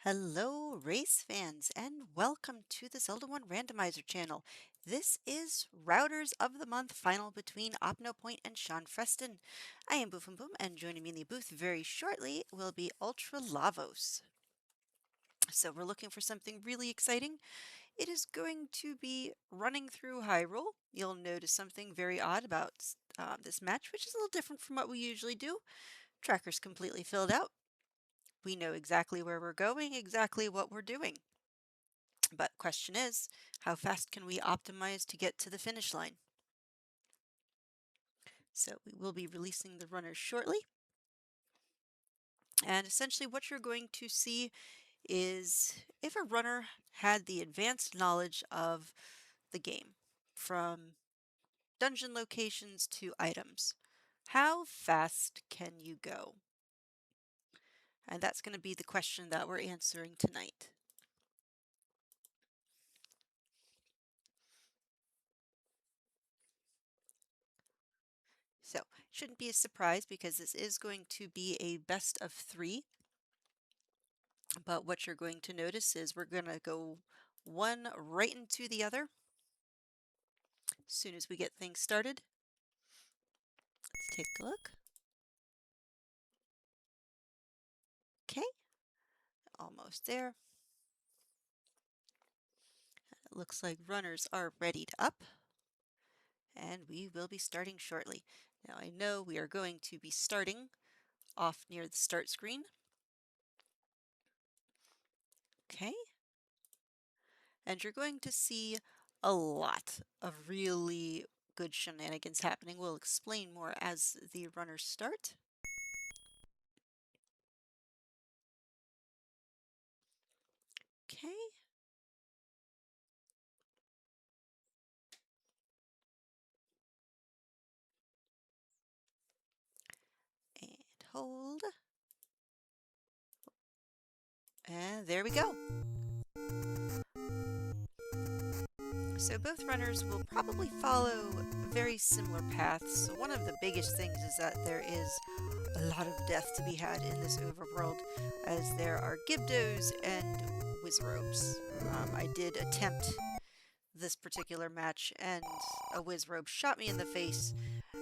Hello, race fans, and welcome to the Zelda 1 Randomizer channel. This is Routers of the Month final between Opno and Sean Freston. I am Boofum Boom, and joining me in the booth very shortly will be Ultra Lavos. So we're looking for something really exciting. It is going to be running through Hyrule. You'll notice something very odd about this match, which is a little different from what we usually do. Tracker's completely filled out. We know exactly where we're going, exactly what we're doing. But question is, how fast can we optimize to get to the finish line? So we will be releasing the runners shortly. And essentially what you're going to see is if a runner had the advanced knowledge of the game, from dungeon locations to items, how fast can you go? And that's going to be the question that we're answering tonight. So, shouldn't be a surprise because this is going to be a best of 3. But what you're going to notice is we're going to go one right into the other as soon as we get things started. Let's take a look. Okay, almost there. It looks like runners are readied up, and we will be starting shortly. Now I know we are going to be starting off near the start screen. Okay, and you're going to see a lot of really good shenanigans happening. We'll explain more as the runners start. Okay. And hold. And there we go. So both runners will probably follow very similar paths. So one of the biggest things is that there is a lot of death to be had in this overworld, as there are Gibdos and Wizrobes. I did attempt this particular match, and a Wizrobe shot me in the face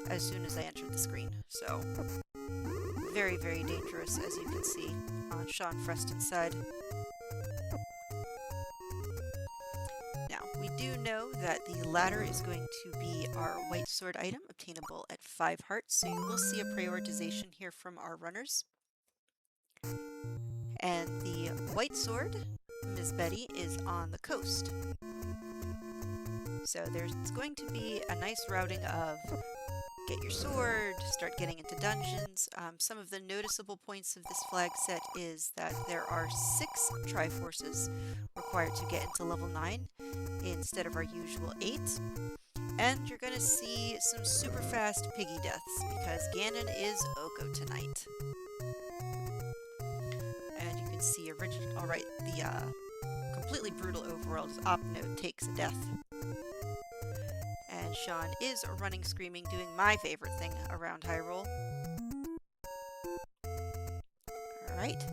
as soon as I entered the screen. So very, very dangerous, as you can see on Sean Freston's side. Now, we do know that the ladder is going to be our white sword item, obtainable at 5 hearts, so you will see a prioritization here from our runners. And the white sword, Miss Betty, is on the coast. So there's going to be a nice routing of get your sword, start getting into dungeons. Some of the noticeable points of this flag set is that there are 6 Triforces required to get into level 9 instead of our usual 8. And you're going to see some super fast piggy deaths because Ganon is Oko tonight. And you can see alright, the completely brutal overworld as Opno takes a death. And Sean is running, screaming, doing my favorite thing around Hyrule. Alright.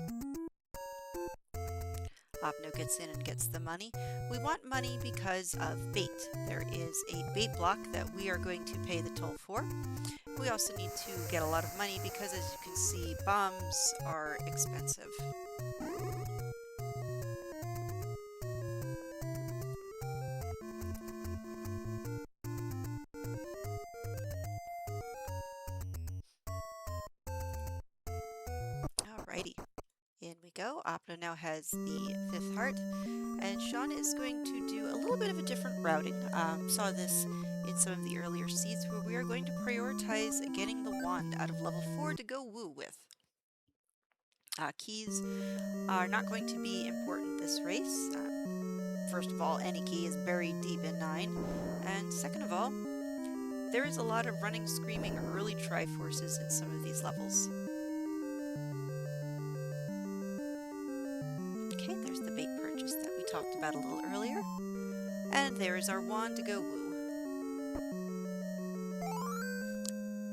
Opno gets in and gets the money. We want money because of bait. There is a bait block that we are going to pay the toll for. We also need to get a lot of money because, as you can see, bombs are expensive. Alrighty. In we go. Opno now has the 5th heart, and Sean is going to do a little bit of a different routing. Saw this in some of the earlier seeds where we are going to prioritize getting the wand out of level 4 to go woo with. Keys are not going to be important this race. First of all, any key is buried deep in 9, and second of all, there is a lot of running, screaming early Triforces in some of these levels. Okay, there's the bait purchase that we talked about a little earlier. And there is our wand to go woo.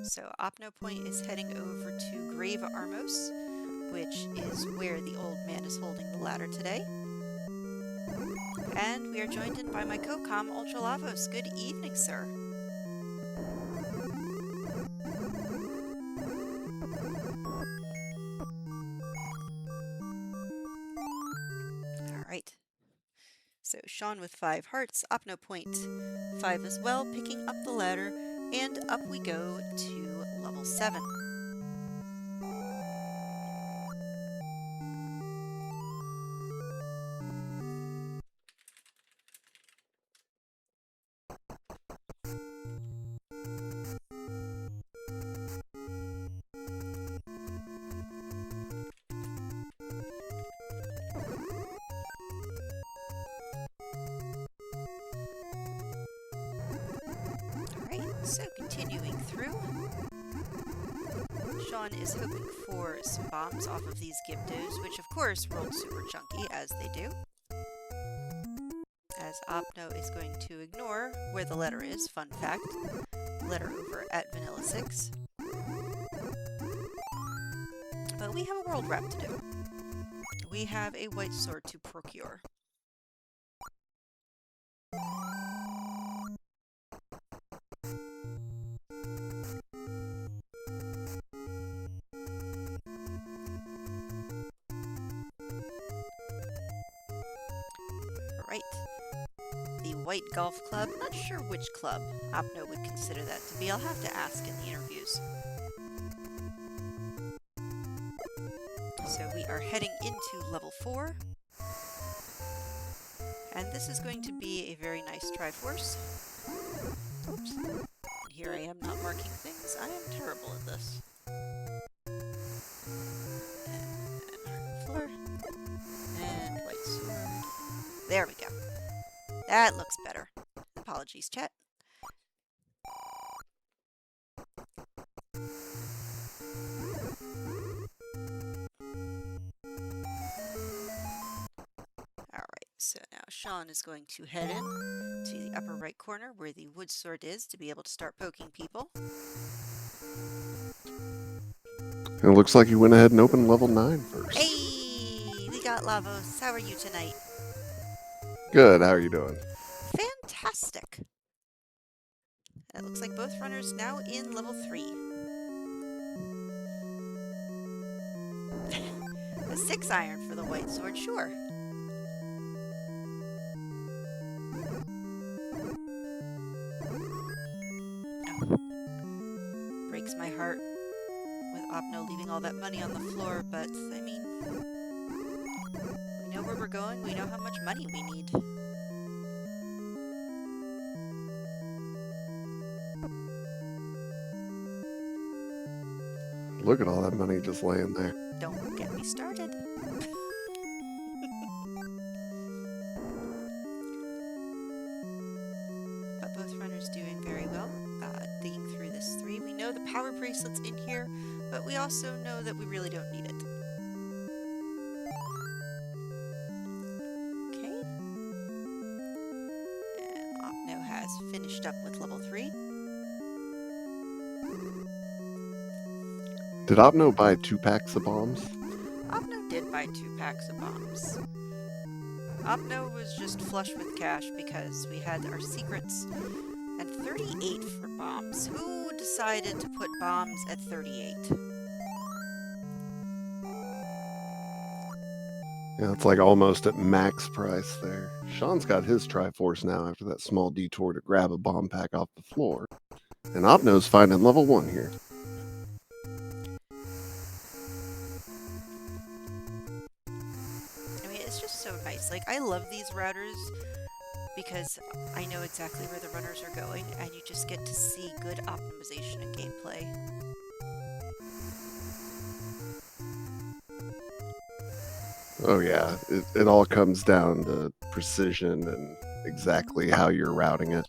So Opno Point is heading over to Grave Armos, which is where the old man is holding the ladder today. And we are joined in by my co-com, Ultralavos. Good evening, sir. All right. So Sean with 5 hearts, Opno point 5 as well, picking up the ladder, and up we go to level 7. So continuing through, Sean is hoping for some bombs off of these Gibdos, which of course rolled super chunky, as they do. As Opno is going to ignore where the letter is, fun fact, letter over at Vanilla 6. But we have a world wrap to do. We have a white sword to procure. Right. The White Golf Club. Not sure which club Opno would consider that to be. I'll have to ask in the interviews. So we are heading into level 4. And this is going to be a very nice Triforce. Oops. And here I am not marking things. I am terrible at this. And floor. And white sword. There we go. That looks better. Apologies, chat. Alright, so now Sean is going to head in to the upper right corner where the wood sword is to be able to start poking people. It looks like you went ahead and opened level 9 first. Hey! We got Lavos. How are you tonight? Good, how are you doing? Fantastic! It looks like both runners now in level 3. A 6 iron for the white sword, sure. Oh. Breaks my heart with Opno leaving all that money on the floor, but, I mean, we know where we're going, we know how much money we need. Look at all that money just laying there. Don't get me started. But both runners doing very well, digging through this 3. We know the power bracelet's in here, but we also know that we really don't need it. Okay. And Opno has finished up with level 3. Did Opno buy 2 packs of bombs? Opno did buy 2 packs of bombs. Opno was just flush with cash because we had our secrets and 38 for bombs. Who decided to put bombs at 38? Yeah, it's like almost at max price there. Sean's got his Triforce now after that small detour to grab a bomb pack off the floor. And Opno's finding level 1 here. So nice. Like, I love these routers because I know exactly where the runners are going and you just get to see good optimization and gameplay. Oh yeah, it all comes down to precision and exactly how you're routing it.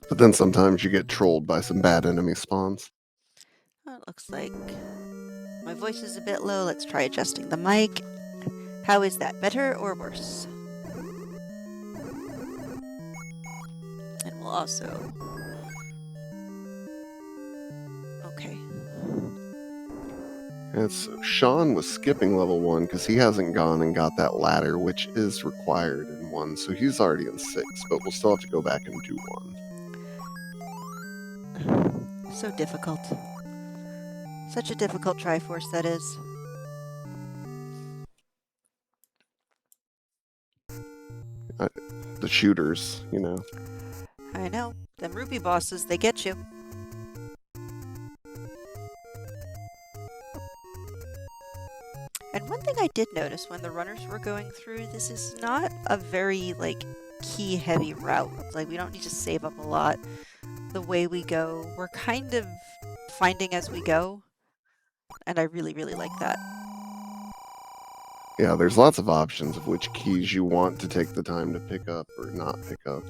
But then sometimes you get trolled by some bad enemy spawns. Well, it looks like my voice is a bit low. Let's try adjusting the mic. How is that? Better or worse? And we'll also... Okay. Sean was skipping level 1 because he hasn't gone and got that ladder, which is required in 1, so he's already in 6, but we'll still have to go back and do 1. So difficult. Such a difficult Triforce that is. The shooters, you know. I know. Them rupee bosses, they get you. And one thing I did notice when the runners were going through, this is not a very, like, key heavy route. Like, we don't need to save up a lot. The way we go, we're kind of finding as we go. And I really, really like that. Yeah, there's lots of options of which keys you want to take the time to pick up or not pick up.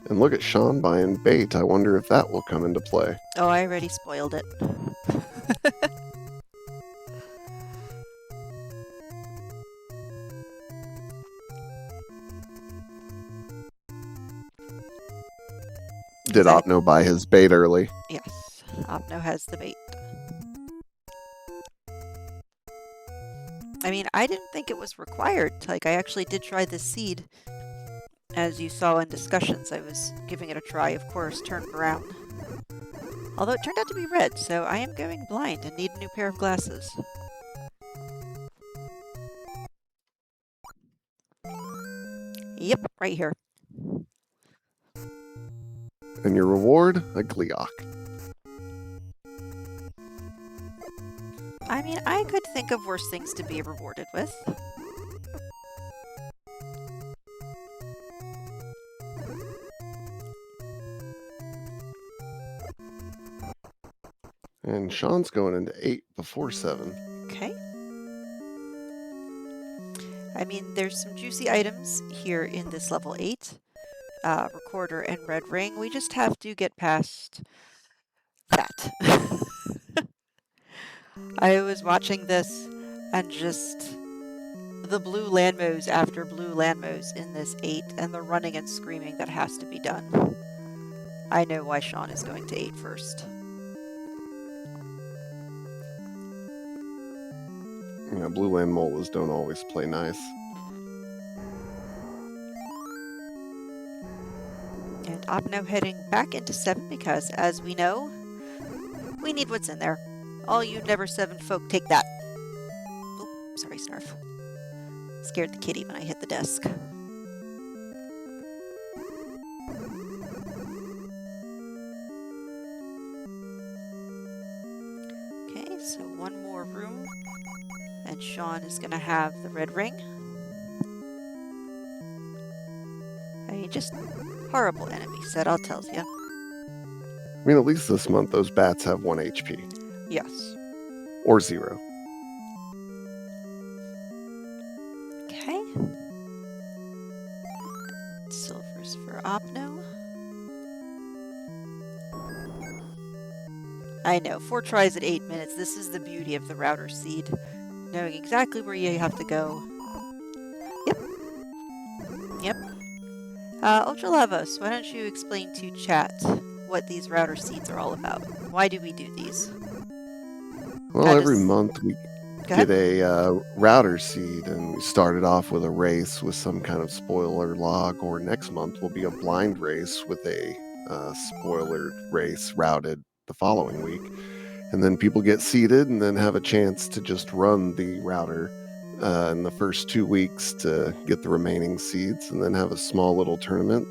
And look at Sean buying bait. I wonder if that will come into play. Oh, I already spoiled it. Did Opno buy his bait early? Yes, Opno has the bait. I mean, I didn't think it was required. Like, I actually did try this seed. As you saw in discussions, I was giving it a try, of course, turned around. Although it turned out to be red, so I am going blind and need a new pair of glasses. Yep, right here. And your reward? A Gleok. I mean, I could think of worse things to be rewarded with. And Sean's going into 8 before 7. Okay. I mean, there's some juicy items here in this level 8. Recorder and red ring. We just have to get past that. I was watching this and just the blue landmos after blue landmos in this 8 and the running and screaming that has to be done. I know why Sean is going to 8 first. You know, blue land molas don't always play nice. And Opno heading back into 7 because, as we know, we need what's in there. All you Never 7 folk, take that. Oh, sorry, Snarf. Scared the kitty when I hit the desk. Okay, so one more room. And Sean is going to have the red ring. I mean, just horrible enemy set, I'll tell you. I mean, at least this month those bats have 1 HP. Yes. Or 0. Okay. Silvers for Opno. I know, 4 tries at 8 minutes. This is the beauty of the router seed. Knowing exactly where you have to go. Yep. Yep. Ultra Lavos, why don't you explain to chat what these router seeds are all about? Why do we do these? Well, every month we get a router seed, and we started off with a race with some kind of spoiler log, or next month will be a blind race with a spoiler race routed the following week. And then people get seeded and then have a chance to just run the router in the first 2 weeks to get the remaining seeds, and then have a small little tournament,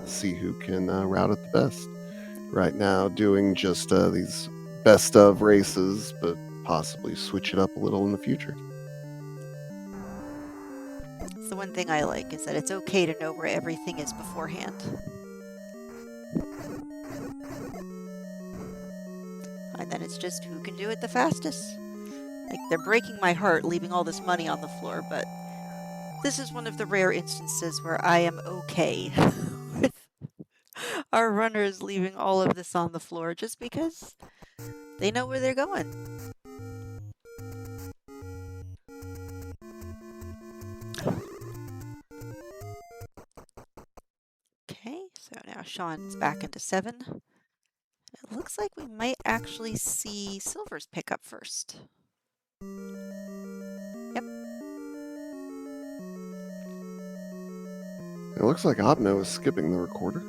see who can route it the best. Right now, doing just these best of races, but possibly switch it up a little in the future. It's the one thing I like, is that it's okay to know where everything is beforehand. And then it's just who can do it the fastest. Like, they're breaking my heart leaving all this money on the floor, but this is one of the rare instances where I am okay with our runners leaving all of this on the floor just because they know where they're going. Okay, so now Sean's back into 7. It looks like we might actually see Silver's pick up first. Yep. It looks like Opno is skipping the recorder.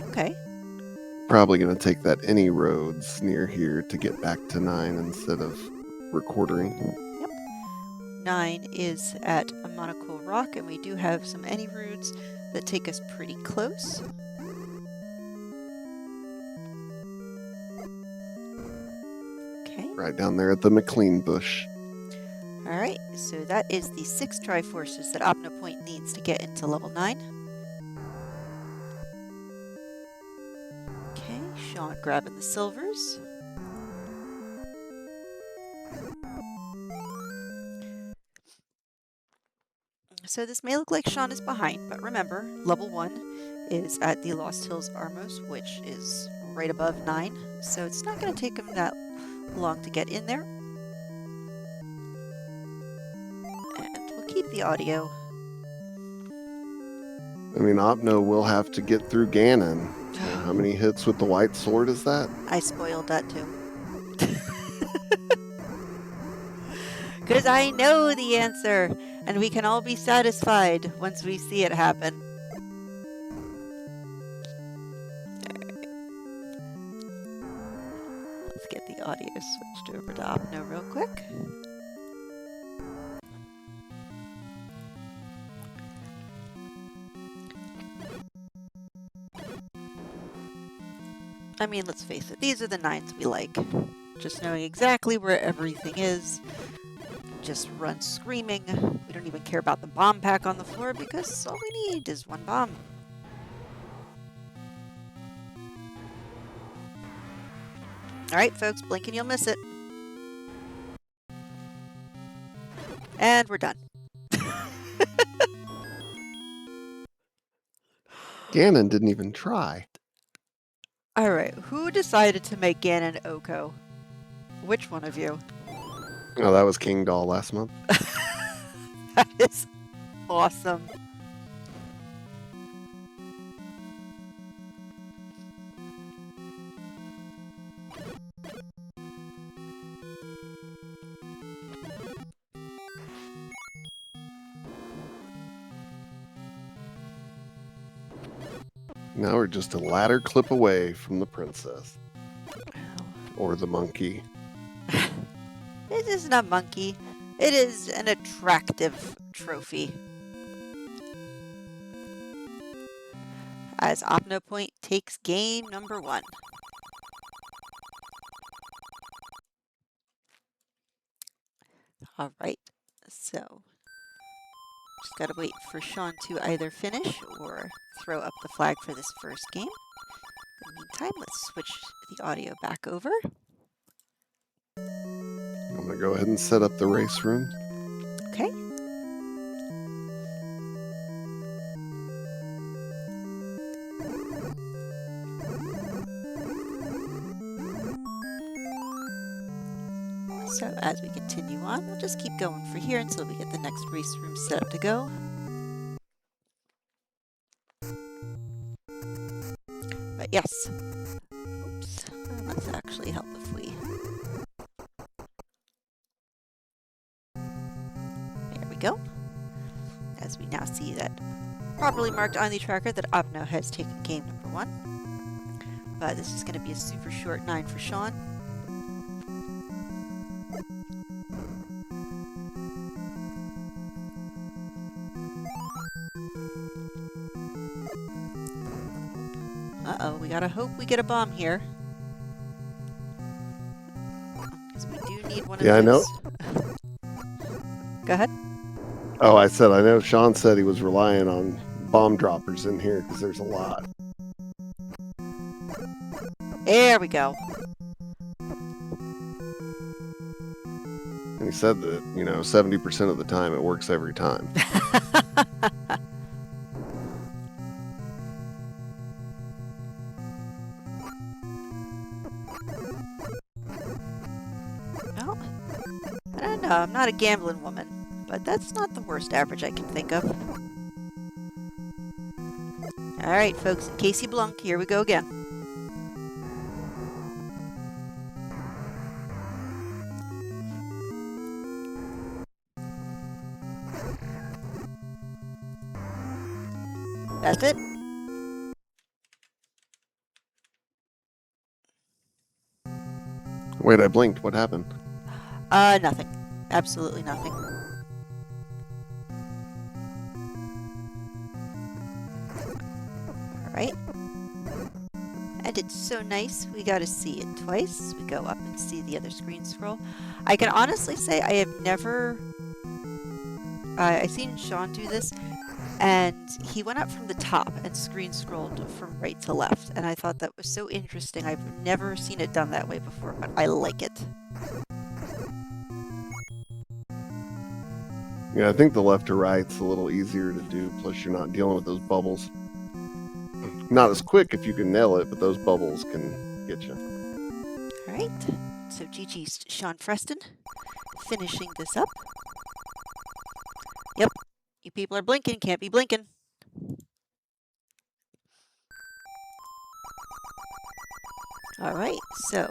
Okay. Probably going to take that any roads near here to get back to 9 instead of recording. Yep. 9 is at a Monocle Rock, and we do have some any routes that take us pretty close. Okay. Right down there at the McLean bush. All right, so that is the 6 Triforces that Opno Point needs to get into level 9. Okay, Sean grabbing the silvers. So this may look like Sean is behind, but remember, level 1 is at the Lost Hills Armos, which is right above 9, so it's not going to take him that long to get in there. And we'll keep the audio. I mean, Opno will have to get through Ganon. How many hits with the white sword is that? I spoiled that too. Because I know the answer, and we can all be satisfied once we see it happen. Let's get the audio switched over to Opno real quick. I mean, let's face it, these are the 9s we like. Just knowing exactly where everything is. Just run screaming. We don't even care about the bomb pack on the floor because all we need is one bomb. Alright folks, blink and you'll miss it. And we're done. Ganon didn't even try. Alright, who decided to make Ganon Oko? Which one of you? Oh, that was King Doll last month. That is awesome. Now we're just a ladder clip away from the princess. Or the monkey. It isn't a monkey. It is an attractive trophy. As Opno Point takes game number 1. Alright, so just gotta wait for Sean to either finish or throw up the flag for this first game. In the meantime, let's switch the audio back over. I'm going to go ahead and set up the race room. Okay. So as we continue on, we'll just keep going for here until we get the next race room set up to go. But yes, oops, let's actually help if we, there we go. As we now see that properly marked on the tracker that Opno has taken game number 1. But this is going to be a super short 9 for Sean. Uh-oh, we gotta hope we get a bomb here. Because we do need one of those. Yeah, I know. Go ahead. Oh, I know Sean said he was relying on bomb droppers in here because there's a lot. There we go. And he said that, 70% of the time it works every time. Well, I don't know. I'm not a gambling woman, but that's not the worst average I can think of. All right, folks, in case you blunk, here we go again. That's it. Wait, I blinked. What happened? Nothing. Absolutely nothing. All right. And it's so nice. We got to see it twice. We go up and see the other screen scroll. I can honestly say I have never. I've seen Sean do this, and he went up from the top and screen scrolled from right to left. And I thought that was so interesting. I've never seen it done that way before, but I like it. Yeah, I think the left to right's a little easier to do. Plus, you're not dealing with those bubbles. Not as quick if you can nail it, but those bubbles can get you. All right. So GG's Sean Freston finishing this up. Yep. You people are blinking. Can't be blinking. All right. So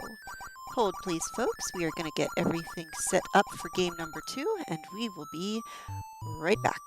hold please, folks. We are going to get everything set up for game number 2, and we will be right back.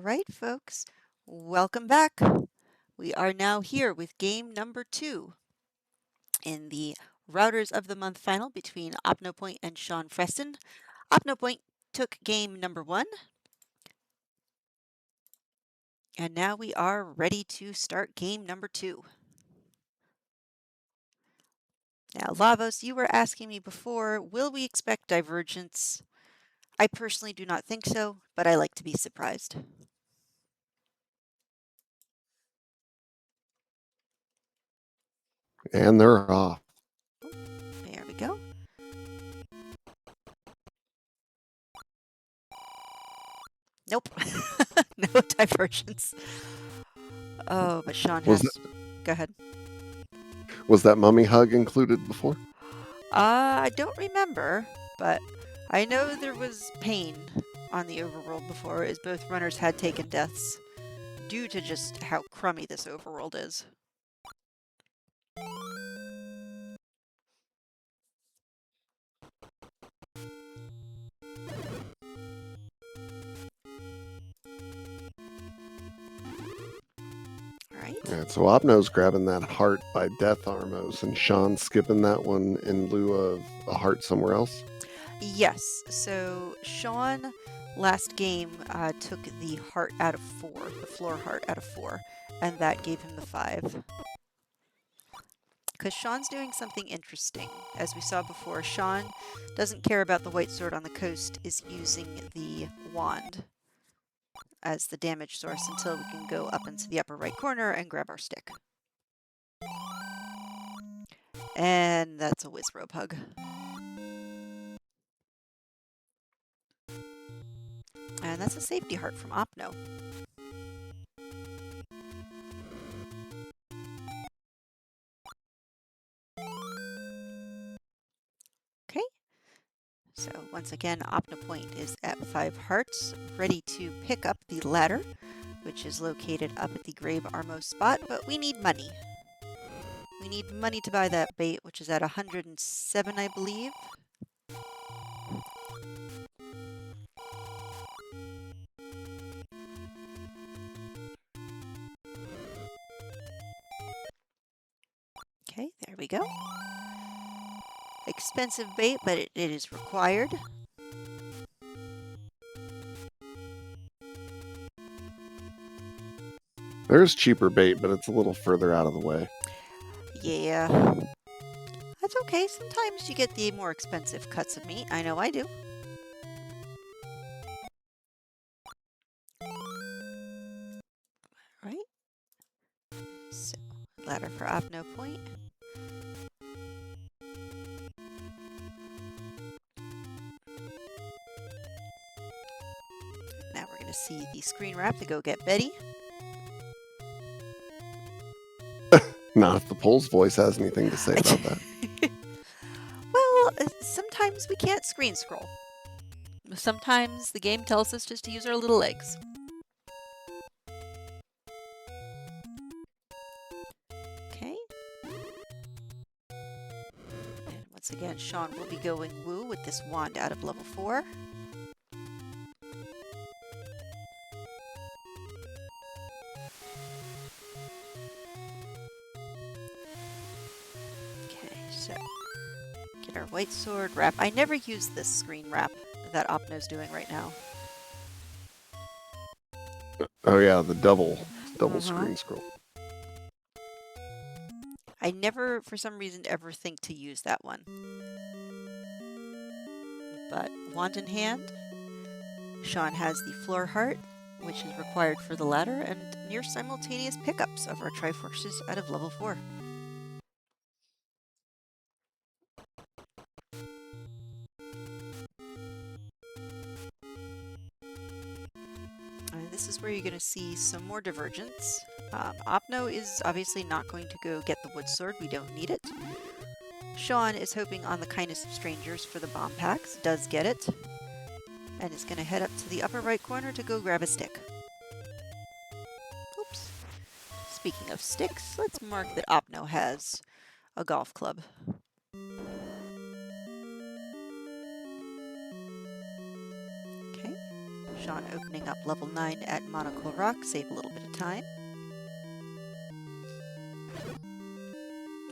All right, folks, welcome back. We are now here with game number 2 in the Routers of the Month final between OpnoPoint and Sean Freston. OpnoPoint took game number 1, and now we are ready to start game number 2. Now, Lavos, you were asking me before, will we expect divergence? I personally do not think so, but I like to be surprised. And they're off. There we go. Nope. No divergence. Oh, but Sean Was has... Go ahead. that mummy hug included before? I don't remember, but I know there was pain on the overworld before, as both runners had taken deaths due to just how crummy this overworld is. All right. Alright, so Opno's grabbing that heart by Death Armos, and Sean's skipping that one in lieu of a heart somewhere else? Yes, so Sean last game took the heart out of 4, the floor heart out of 4, and that gave him the 5. Because Sean's doing something interesting. As we saw before, Sean doesn't care about the white sword on the coast, is using the wand as the damage source until we can go up into the upper right corner and grab our stick. And that's a whiz rope hug. And that's a safety heart from Opno. Okay. So once again, OpnoPoint is at 5 hearts, ready to pick up the ladder, which is located up at the Grave Armos spot, but we need money. We need money to buy that bait, which is at 107, I believe. Okay, there we go. Expensive bait, but it is required. There's cheaper bait, but it's a little further out of the way. Yeah. That's okay. Sometimes you get the more expensive cuts of meat. I know I do. Right? So, ladder for OpnoPoint. Now we're going to see the screen wrap to go get Betty. Not if the Pole's voice has anything to say about that. Well, sometimes we can't screen scroll. Sometimes the game tells us just to use our little legs. Okay. And once again, Sean will be going woo with this wand out of level 4. Okay, so get our white sword wrap. I never use this screen wrap that Opno's doing right now. Oh yeah, the double screen scroll. I never, for some reason, ever think to use that one. But wand in hand, Sean has the floor heart, which is required for the ladder, and near simultaneous pickups of our Triforces out of level 4. This is where you're going to see some more divergence. Opno is obviously not going to go get the wood sword. We don't need it. Sean is hoping on the kindness of strangers for the bomb packs. Does get it. And is going to head up to the upper right corner to go grab a stick. Oops. Speaking of sticks, let's mark that Opno has a golf club. Sean opening up level 9 at Monocle Rock, save a little bit of time.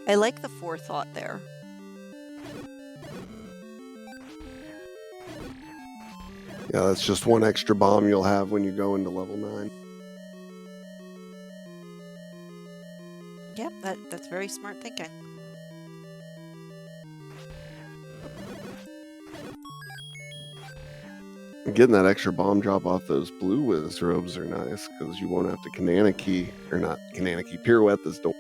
I like the forethought there. Yeah, that's just one extra bomb you'll have when you go into level 9. Yep, that's very smart thinking. Getting that extra bomb drop off those blue whiz robes are nice, because you won't have to pirouette this door.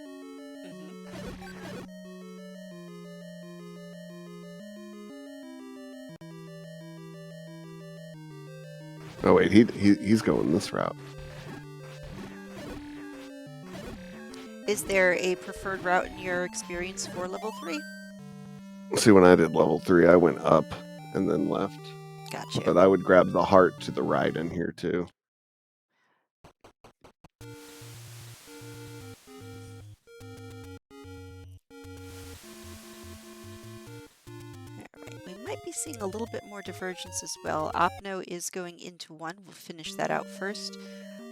Oh wait, he's going this route. Is there a preferred route in your experience for level 3? See, when I did level 3, I went up and then left. Gotcha. But I would grab the heart to the right in here too. Alright, we might be seeing a little bit more divergence as well. Opno is going into 1. We'll finish that out first.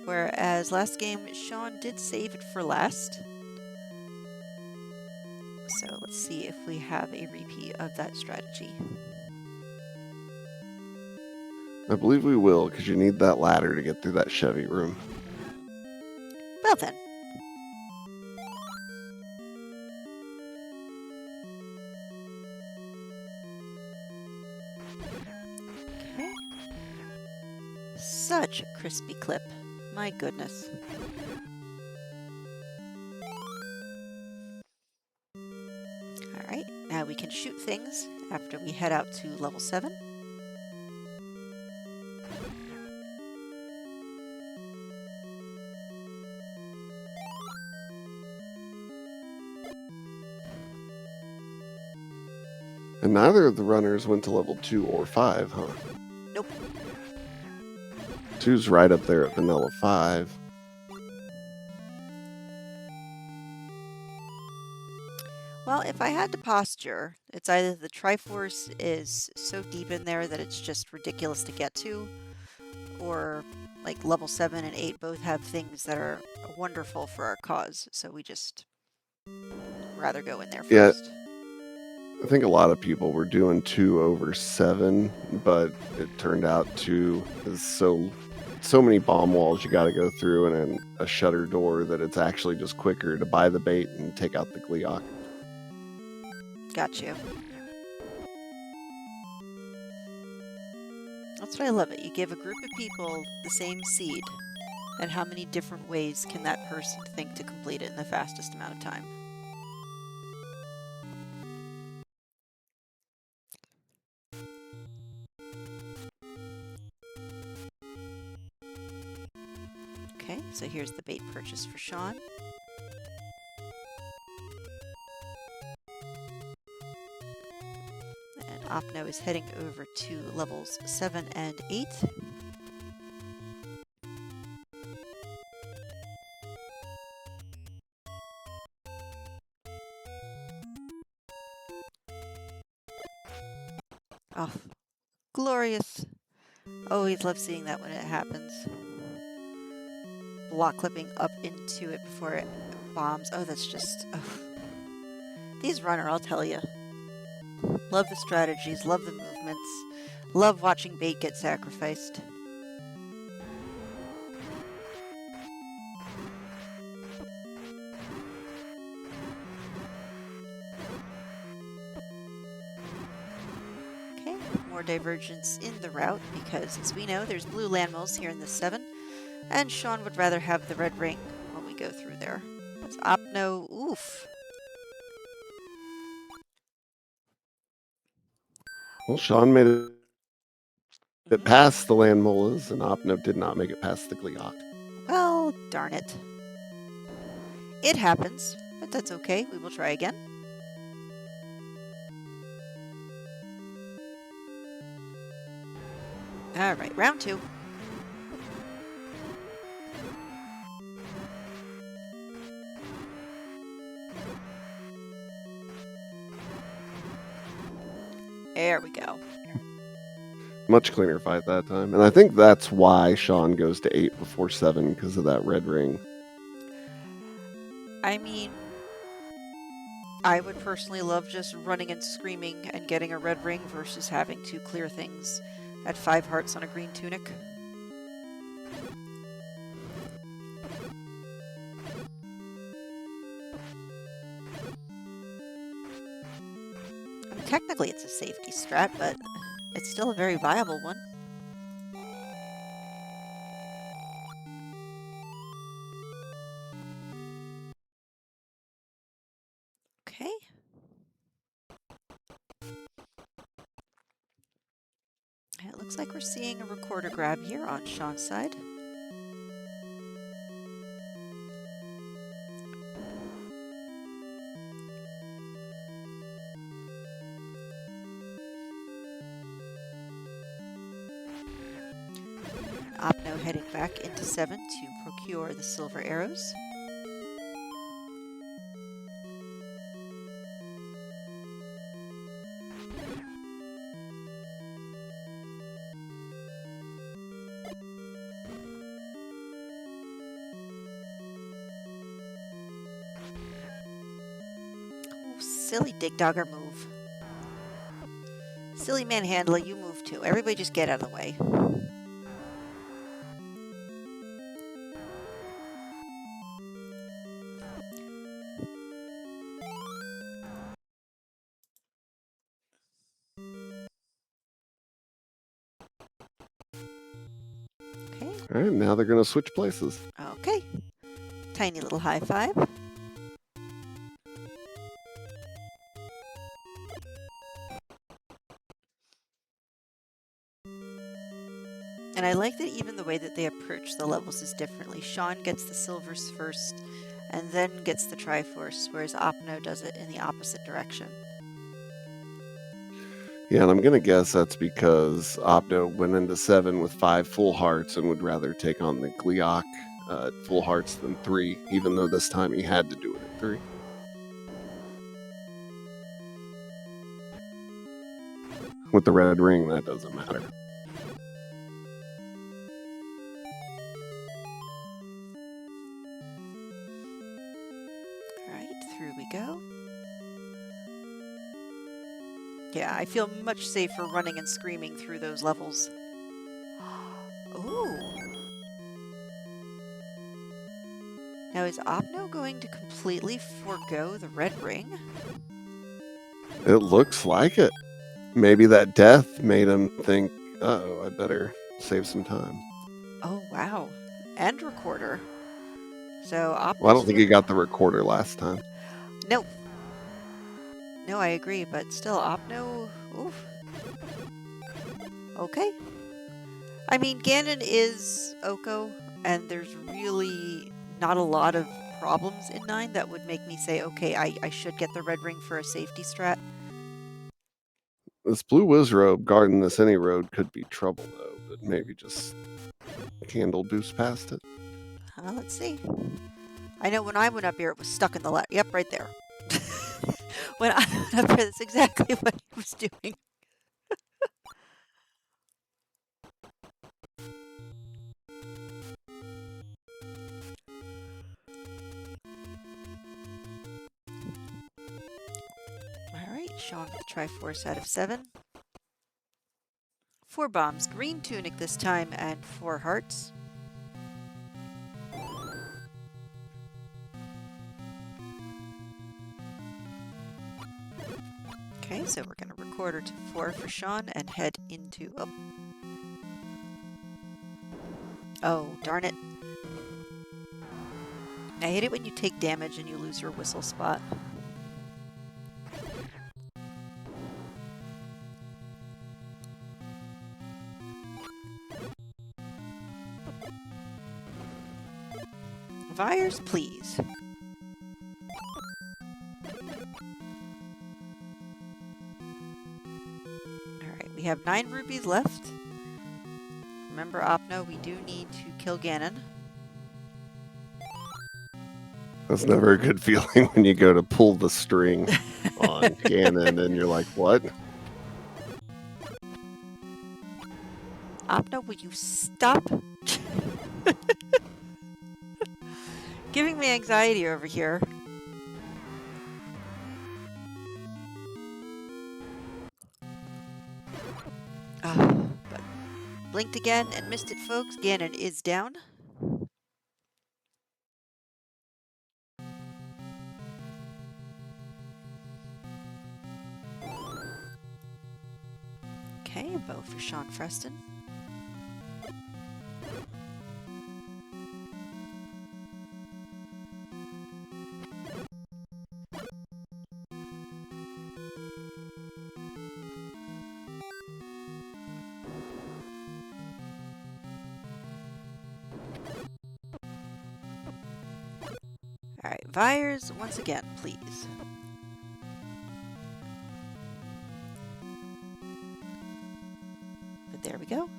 Whereas last game, Sean did save it for last. So let's see if we have a repeat of that strategy. I believe we will, because you need that ladder to get through that Chevy room. Well then. Okay. Such a crispy clip. My goodness. Alright, now we can shoot things after we head out to level 7. And neither of the runners went to level 2 or 5, huh? Nope. 2's right up there at vanilla 5. Well, if I had to posture, it's either the Triforce is so deep in there that it's just ridiculous to get to, or like level 7 and 8 both have things that are wonderful for our cause, so we just rather go in there first. Yeah, I think a lot of people were doing 2 over 7, but it turned out 2 is so many bomb walls you got to go through and a shutter door that it's actually just quicker to buy the bait and take out the Gleeok. Got you. That's what I love it. You give a group of people the same seed, and how many different ways can that person think to complete it in the fastest amount of time? Okay, so here's the bait purchase for Sean. And Opno is heading over to levels 7 and 8. Oh, glorious. Always love seeing that when it happens. Block clipping up into it before it bombs. Oh, that's just... Oh. These runner, I'll tell you. Love the strategies, love the movements, love watching bait get sacrificed. Okay, more divergence in the route because, as we know, there's blue landmills here in the 7, and Sean would rather have the red ring when we go through there. That's Opno, oof. Well, Sean made it past the land molas, and Opno did not make it past the Gleeok. Well, darn it. It happens, but that's okay. We will try again. Alright, round 2. There we go. Much cleaner fight that time. And I think that's why Sean goes to 8 before 7, because of that red ring. I mean, I would personally love just running and screaming and getting a red ring versus having to clear things at 5 hearts on a green tunic. I mean, technically it's a safety strat, but it's still a very viable one. Okay. It looks like we're seeing a recorder grab here on Sean's side. Opno heading back into 7 to procure the silver arrows. Oh, silly Dig Dogger move. Silly Manhandler, you move too. Everybody just get out of the way. Okay. All right, now they're going to switch places. Okay. Tiny little high five. And I like that even the way that they approach the levels is differently. Sean gets the silvers first and then gets the Triforce, whereas Opno does it in the opposite direction. Yeah, and I'm going to guess that's because Opno went into 7 with 5 full hearts and would rather take on the Gliok full hearts than 3, even though this time he had to do it at 3. With the red ring, that doesn't matter. Alright, through we go. Yeah, I feel much safer running and screaming through those levels. Ooh. Now is Opno going to completely forego the red ring? It looks like it. Maybe that death made him think, uh-oh, I better save some time. Oh, wow. And recorder. So Opno's Well, I don't think he got the recorder last time. No. No, I agree, but still, Opno... Oof. Okay. I mean, Ganon is Oko, and there's really not a lot of problems in 9 that would make me say, okay, I should get the red ring for a safety strat. This blue Wizrobe guarding this any road could be trouble, though, but maybe just candle boost past it. Let's see. I know when I went up here, it was stuck in the left. Yep, right there. When I went up here, that's exactly what he was doing. Alright, Sean with the Triforce out of 7. 4 bombs, green tunic this time, and 4 hearts. Okay, so we're going to recorder to 4 for Sean and head into... Oh, darn it. I hate it when you take damage and you lose your whistle spot. Fires, please. Alright, we have 9 rubies left. Remember, Opno, we do need to kill Ganon. That's never a good feeling when you go to pull the string on Ganon and you're like, what? Opno, will you stop giving me anxiety over here? But blinked again and missed it, folks. Ganon is down. Okay, a bow for Sean Freston. Alright, Vyres, once again, please. But there we go.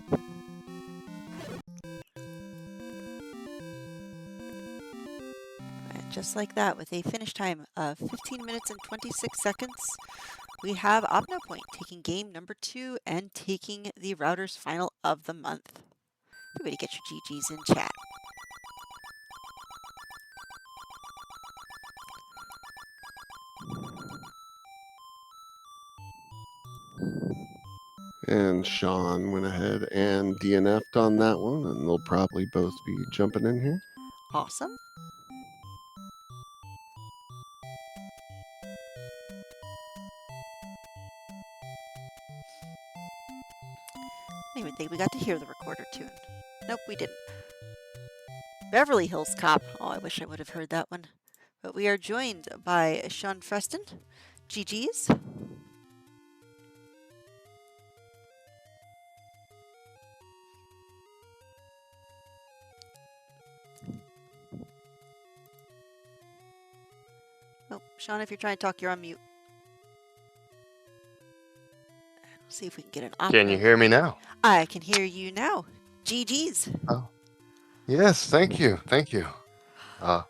And just like that, with a finish time of 15 minutes and 26 seconds, we have Opno Point taking game number 2 and taking the Router's final of the month. Everybody get your GGs in chat. And Sean went ahead and DNF'd on that one, and they'll probably both be jumping in here. Awesome. I didn't even think we got to hear the recorder tune. Nope, we didn't. Beverly Hills Cop. Oh, I wish I would have heard that one. But we are joined by Sean Freston. GG's. Oh, Sean, if you're trying to talk, you're on mute. We'll see if we can get an opera. Can you hear me now? I can hear you now. GG's. Oh, yes. Thank you. Thank you.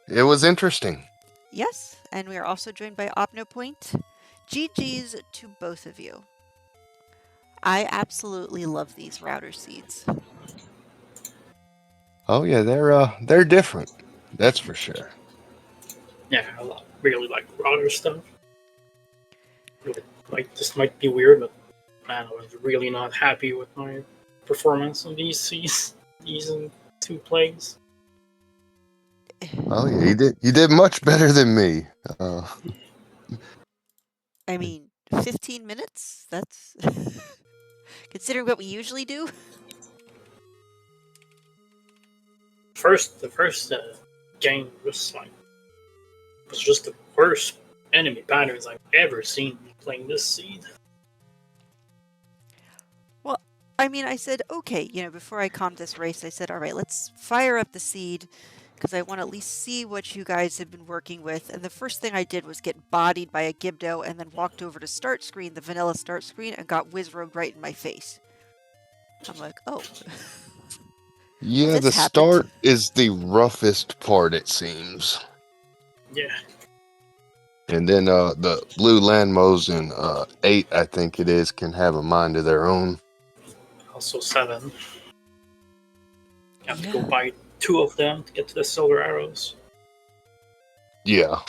It was interesting. Yes, and we are also joined by Opno Point. GG's to both of you. I absolutely love these router seeds. Oh yeah, they're different. That's for sure. Yeah, really like router stuff. This might be weird, but man, I was really not happy with my performance on these two plays. Oh yeah, you did much better than me. I mean, 15 minutes? That's considering what we usually do. The first game was just the worst enemy patterns I've ever seen playing this seed. Well, I mean, I said, okay, before I calmed this race, I said, all right, let's fire up the seed because I want to at least see what you guys have been working with. And the first thing I did was get bodied by a Gibdo and then walked over to start screen, the vanilla start screen, and got whiz-robed right in my face. I'm like, oh. Yeah, the start is the roughest part, it seems. Yeah. And then the blue Lanmos in 8, I think it is, can have a mind of their own. Also 7. You have to go buy 2 of them to get to the silver arrows. Yeah,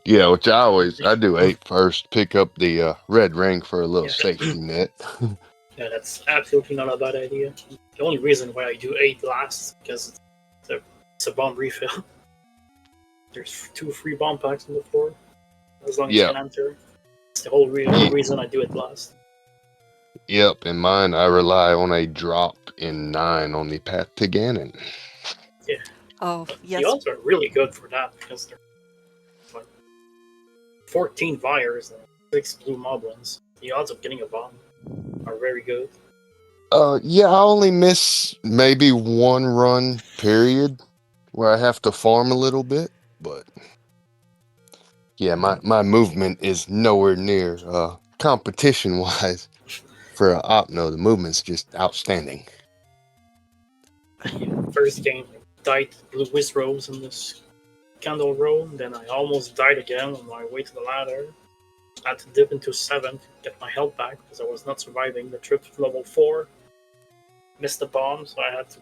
which I do 8 first, pick up the red ring for a little safety net. Yeah, that's absolutely not a bad idea. The only reason why I do 8 last is because it's a bomb refill. There's 2 free bomb packs on the floor, as long as you can enter. It's the whole reason I do it last. Yep, in mine I rely on a drop in 9 on the path to Ganon. Yeah. Oh, yes. The odds are really good for that because they're like 14 Vyres and 6 blue Moblins. The odds of getting a bomb are very good. Yeah, I only miss maybe 1 run period where I have to farm a little bit, but yeah, my movement is nowhere near competition wise for Opno. The movement's just outstanding. First game, I died to blue whiz robes in this candle row, then I almost died again on my way to the ladder. I had to dip into 7 to get my health back because I was not surviving the trip to level 4. missed the bomb, so I had to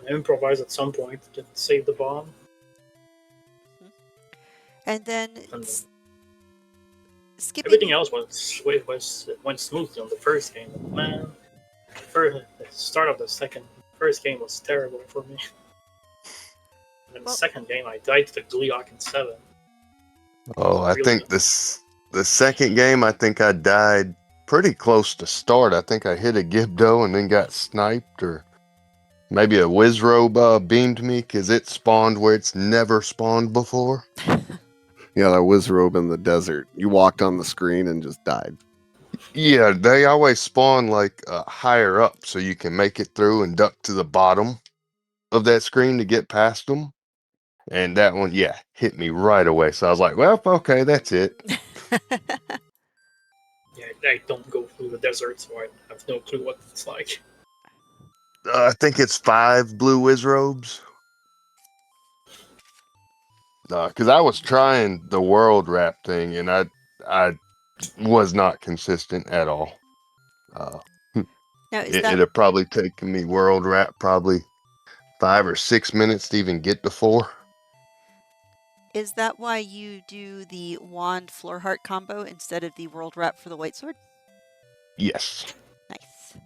improvise at some point to save the bomb. Mhm. And then And everything skipping. else went smoothly on the first game. But man, the start of the first game was terrible for me. And then the Well, second game, I died to the Gleeok in 7. It was Oh, I really think the second game, I think I died pretty close to start. I think I hit a Gibdo and then got sniped, or maybe a Wizrobe beamed me because it spawned where it's never spawned before. Yeah, that Wizrobe in the desert. You walked on the screen and just died. Yeah, they always spawn like higher up so you can make it through and duck to the bottom of that screen to get past them. And that one, yeah, hit me right away. So I was like, well, okay, that's it. Yeah, I don't go through the desert, so I have no clue what it's like. I think it's 5 blue Wizrobes. Because I was trying the world wrap thing and I was not consistent at all. Uh, Now, it'd have probably taken me world wrap probably 5 or 6 minutes to even get to 4. is that why you do the wand floor heart combo instead of the world wrap for the white sword? Yes. Nice.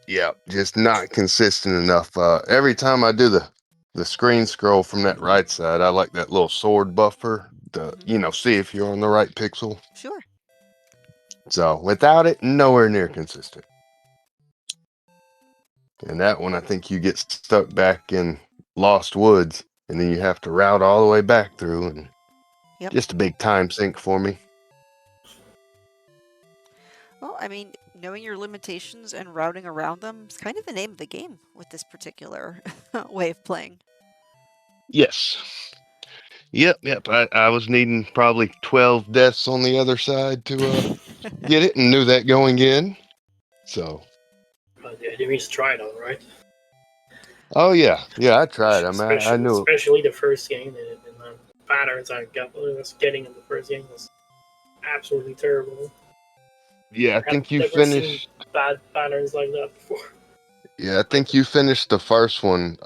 Yeah, just not consistent enough. Every time I do the screen scroll from that right side, I like that little sword buffer to, Hmm. see if you're on the right pixel. Sure. So without it, nowhere near consistent. And that one, I think you get stuck back in Lost Woods, and then you have to route all the way back through, and Yep. just a big time sink for me. Well, I mean, knowing your limitations and routing around them is kind of the name of the game with this particular way of playing. Yes. Yep. I was needing probably 12 deaths on the other side to get it, and knew that going in. So, But yeah, you need to try it out, right? oh yeah, I tried. I mean, I Especially, knew it. especially the first game, and the patterns I was getting in the first game was absolutely terrible. Yeah, I I had think you never seen finished. bad patterns like that before. Yeah, I Like, think you finished the first one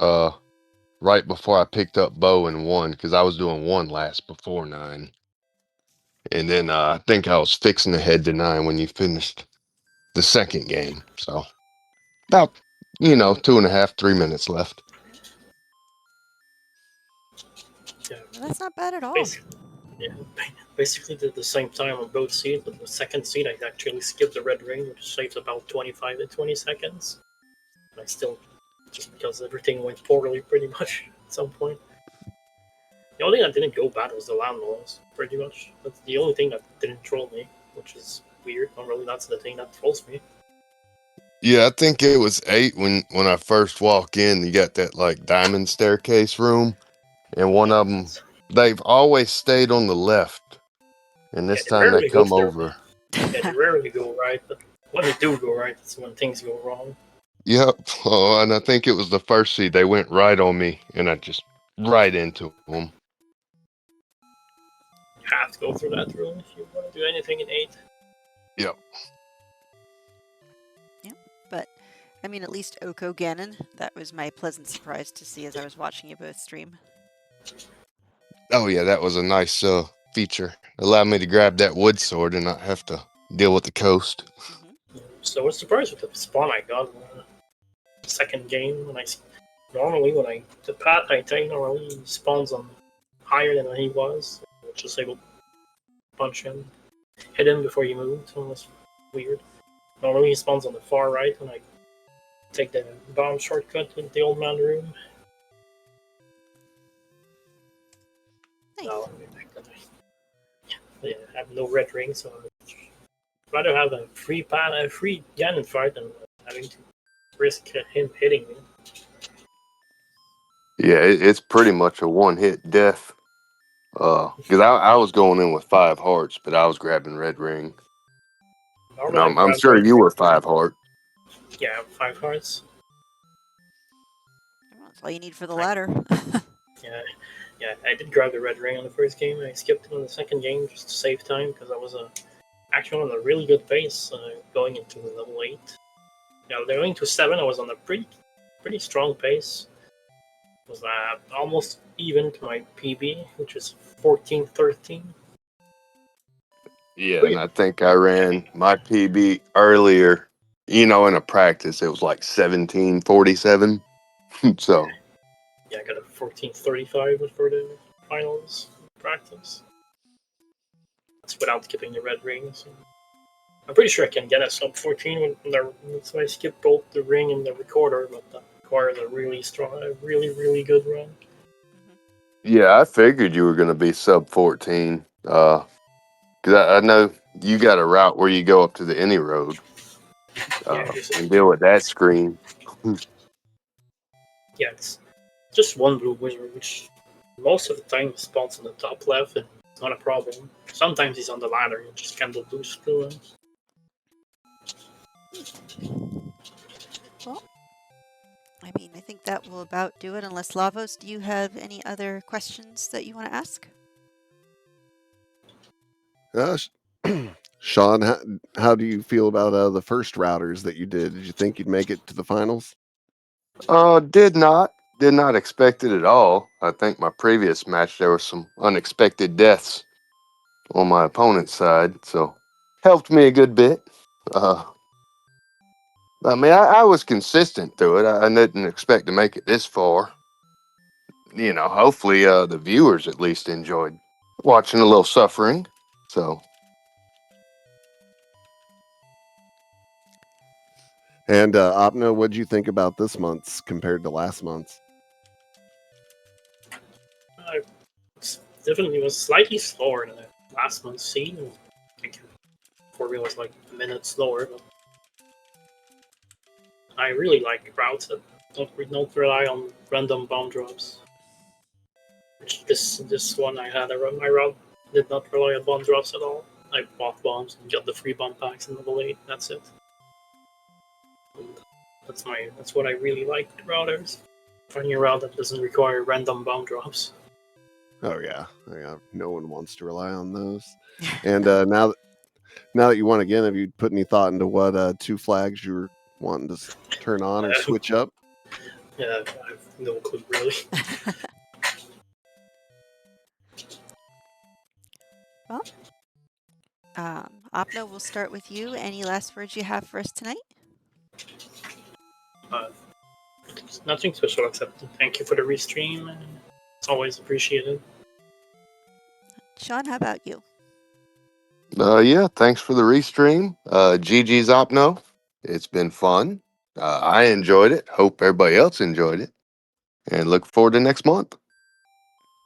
right before I picked up bow and 1, because I was doing 1 last before 9. And then I think I was fixing to head to 9 when you finished the second game. So about 2.5, 3 minutes left. yeah, Well, that's not bad at all. basically, yeah, basically did the same time on both seeds, but the second seed I actually skipped the red ring, which saves about 25 to 20 seconds. And I still, just because everything went poorly pretty much at some point. The only thing that didn't go bad was the land laws, pretty much. That's the only thing that didn't troll me, which is weird. Normally, that's the thing that trolls me. Yeah, I think it was 8 when I first walk in. You got that like diamond staircase room, and one Yeah, of them, they've always stayed on the left, and yeah, this they time they rarely go come there. over. Yeah, they rarely go right, but when they do go right, it's when things go wrong. Yep. Oh, and I think it was the first seed. They went right on me, and I just right into them. You have to go through that room if you want to do anything in 8. Yep. Yep. But I mean, at least Oko Ganon, that was my pleasant surprise to see as I was watching you both stream. Oh yeah, that was a nice feature. Allowed me to grab that wood sword and not have to deal with the coast. Hmm. So I was surprised with the spawn I got in the second game. Normally when the path I take normally he spawns on higher than he was, which is able to punch him, hit him before you move. So that's weird. Normally he spawns on the far right when I take the bomb shortcut with the old man room. Now Nice. I have no red ring, so I'd rather have a free Ganon fight than having to risk him hitting me. Yeah, it's pretty much a one-hit death. Because I was going in with 5 hearts, but I was grabbing red ring, and Normally I I'm grab sure red you ring. were 5 heart. Yeah, 5 hearts. Well, that's all you need for the I, ladder. yeah, yeah, I did grab the red ring on the first game. I skipped it on the second game just to save time because I was actually on a really good pace going into level 8. going to 7, I was on a pretty strong pace. It was almost even to my PB, which is 14-13. Yeah, But and yeah, I think I ran my PB earlier. In a practice, it was like 17:47. So I got a 14:35 for the finals practice. That's without skipping the red rings. I'm pretty sure I can get a sub 14 so I skip both the ring and the recorder, but that requires a really strong, a really good run. Mhm. yeah, I figured you were going to be sub 14. Because I know you got a route where you go up to the any road Yeah, just and deal with that screen. yeah, it's just one blue wizard, which most of the time spawns on the top left, and it's not a problem. Sometimes he's on the ladder, and just candle boost through him. Well, I mean, I think that will about do it. Unless Lavos, do you have any other questions that you want to ask? Uh, Sh- Sean, how do you feel about the first routers that you did? Did you think you'd make it to the finals? Did not expect it at all. I think my previous match there were some unexpected deaths on my opponent's side, so helped me a good bit. Uh, I mean, I was consistent through it. I didn't expect to make it this far. Hopefully, the viewers at least enjoyed watching a little suffering. So, And Opno, what'd you think about this month's compared to last month's? Uh, Definitely was slightly slower than the last month's scene. I think 4 was like a minute slower, but I really like routes that don't rely on random bomb drops. Which this one I had my route did not rely on bomb drops at all. I bought bombs and got the free bomb packs in level 8. That's it. And that's what I really like routers. Finding a route that doesn't require random bomb drops. Oh yeah. No one wants to rely on those. And now that you won again, have you put any thought into what two flags you're wanting to turn on or Uh, switch up? yeah, I have no clue really. Well, Opno, we'll start with you. Any last words you have for us tonight? Uh, Nothing special except thank you for the restream. It's always appreciated. Sean, how about you? yeah, thanks for the restream. GG's Opno. It's been fun. I enjoyed it. Hope everybody else enjoyed it. And look forward to next month.